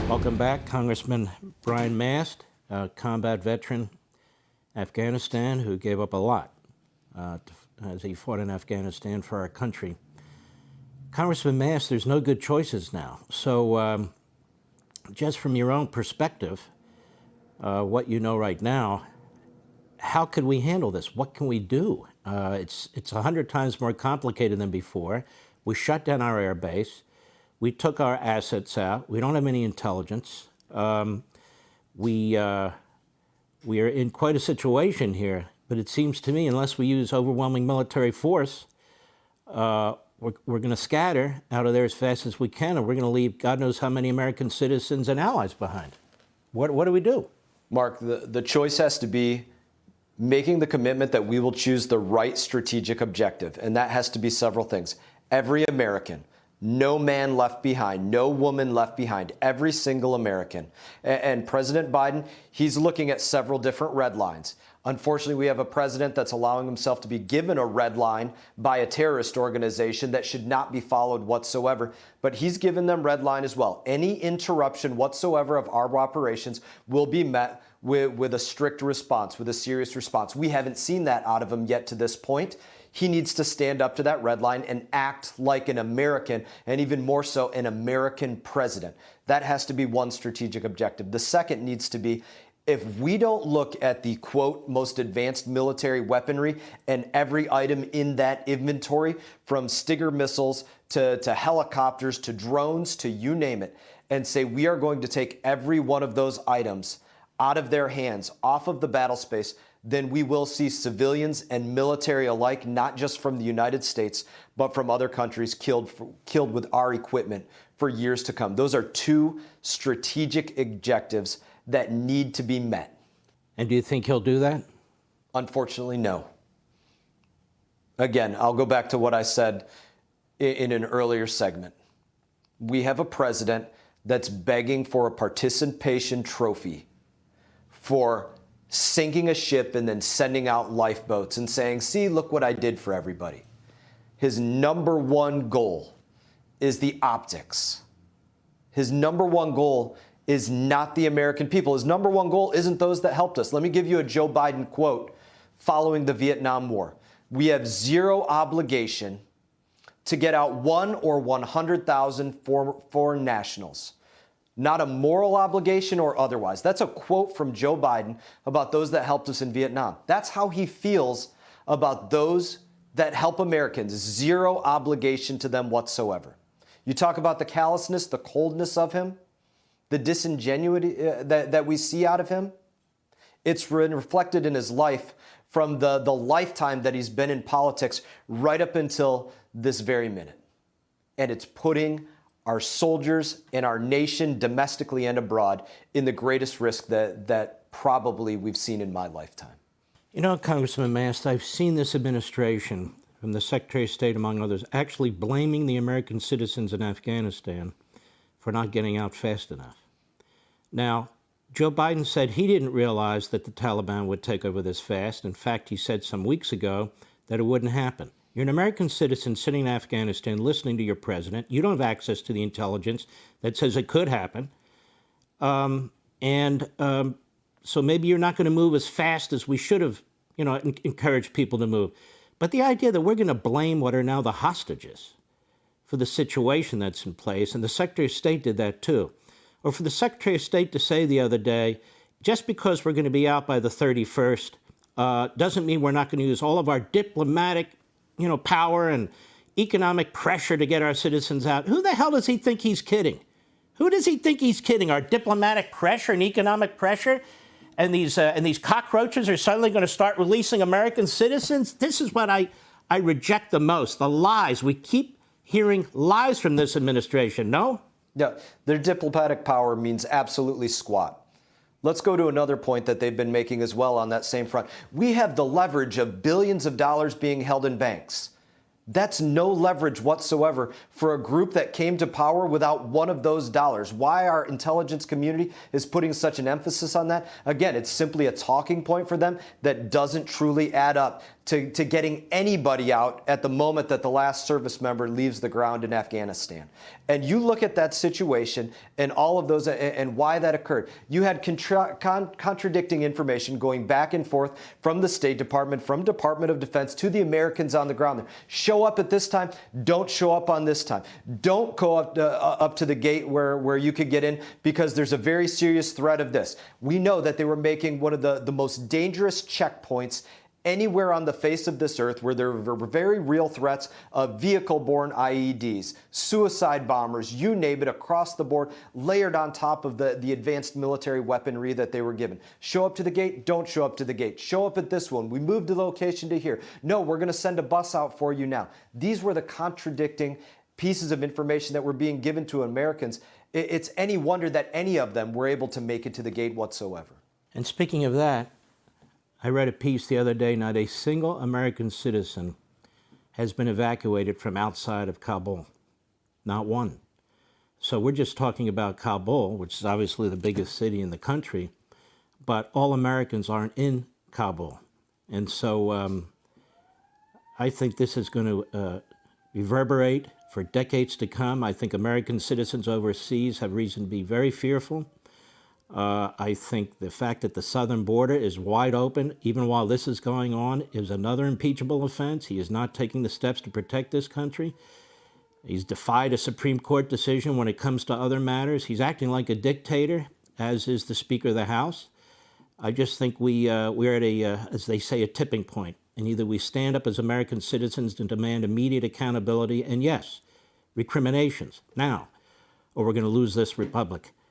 Welcome back. Congressman Brian Mast, a combat veteran, Afghanistan, who gave up a lot as he fought in Afghanistan for our country. Congressman Mast, there's no good choices now. So just from your own perspective, what you know right now, how could we handle this? What can we do? It's 100 times more complicated than before. We shut down our air base. We took our assets out. We don't have any intelligence. We are in quite a situation here, but it seems to me, unless we use overwhelming military force, we're going to scatter out of there as fast as we can, and we're going to leave God knows how many American citizens and allies behind. What do we do? Mark, the choice has to be making the commitment that we will choose the right strategic objective, and that has to be several things. Every American. No man left behind, no woman left behind, every single American. And President Biden, he's looking at several different red lines. Unfortunately, we have a president that's allowing himself to be given a red line by a terrorist organization that should not be followed whatsoever. But he's given them red line as well. Any interruption whatsoever of our operations will be met with a strict response, with a serious response. We haven't seen that out of him yet to this point. He needs to stand up to that red line and act like an American, and even more so, an American president. That has to be one strategic objective. The second needs to be, if we don't look at the, quote, most advanced military weaponry and every item in that inventory, from Stinger missiles to helicopters to drones to you name it, and say we are going to take every one of those items out of their hands, off of the battle space, then we will see civilians and military alike, not just from the United States, but from other countries killed with our equipment for years to come. Those are two strategic objectives that need to be met. And do you think he'll do that? Unfortunately, no. Again, I'll go back to what I said in an earlier segment. We have a president that's begging for a participation trophy for sinking a ship and then sending out lifeboats and saying, see, look what I did for everybody. His number one goal is the optics. His number one goal is not the American people. His number one goal isn't those that helped us. Let me give you a Joe Biden quote following the Vietnam War. We have zero obligation to get out 1 or 100,000 foreign nationals. Not a moral obligation or otherwise. That's a quote from Joe Biden about those that helped us in Vietnam. That's how he feels about those that help Americans. Zero obligation to them whatsoever. You talk about the callousness, the coldness of him, the disingenuity that we see out of him. It's reflected in his life from the lifetime that he's been in politics right up until this very minute. And it's putting our soldiers and our nation, domestically and abroad, in the greatest risk that probably we've seen in my lifetime. You know, Congressman Mast, I've seen this administration, from the Secretary of State, among others, actually blaming the American citizens in Afghanistan for not getting out fast enough. Now, Joe Biden said he didn't realize that the Taliban would take over this fast. In fact, he said some weeks ago that it wouldn't happen. You're an American citizen sitting in Afghanistan listening to your president. You don't have access to the intelligence that says it could happen. So maybe you're not going to move as fast as we should have, encouraged people to move. But the idea that we're going to blame what are now the hostages for the situation that's in place, and the Secretary of State did that too, or for the Secretary of State to say the other day, just because we're going to be out by the 31st doesn't mean we're not going to use all of our diplomatic power and economic pressure to get our citizens out. Who the hell does he think he's kidding? Who does he think he's kidding? Our diplomatic pressure and economic pressure? And these cockroaches are suddenly going to start releasing American citizens? This is what I reject the most, the lies. We keep hearing lies from this administration, no? Yeah, their diplomatic power means absolutely squat. Let's go to another point that they've been making as well on that same front. We have the leverage of billions of dollars being held in banks. That's no leverage whatsoever for a group that came to power without one of those dollars. Why our intelligence community is putting such an emphasis on that? Again, it's simply a talking point for them that doesn't truly add up to getting anybody out at the moment that the last service member leaves the ground in Afghanistan. And you look at that situation and all of those and why that occurred. You had contradicting information going back and forth from the State Department, from Department of Defense to the Americans on the ground there. Show up at this time, don't show up on this time. Don't go up to the gate where you could get in because there's a very serious threat of this. We know that they were making one of the most dangerous checkpoints anywhere on the face of this earth where there were very real threats of vehicle-borne IEDs, suicide bombers, you name it, across the board, layered on top of the advanced military weaponry that they were given. Show up to the gate, don't show up to the gate. Show up at this one. We moved the location to here. No, we're going to send a bus out for you now. These were the contradicting pieces of information that were being given to Americans. It's any wonder that any of them were able to make it to the gate whatsoever. And speaking of that, I read a piece the other day, not a single American citizen has been evacuated from outside of Kabul. Not one. So we're just talking about Kabul, which is obviously the biggest city in the country, but all Americans aren't in Kabul. And so I think this is going to reverberate for decades to come. I think American citizens overseas have reason to be very fearful. I think the fact that the southern border is wide open, even while this is going on, is another impeachable offense. He is not taking the steps to protect this country. He's defied a Supreme Court decision when it comes to other matters. He's acting like a dictator, as is the Speaker of the House. I just think we're at as they say, a tipping point. And either we stand up as American citizens and demand immediate accountability and, yes, recriminations now, or we're going to lose this republic.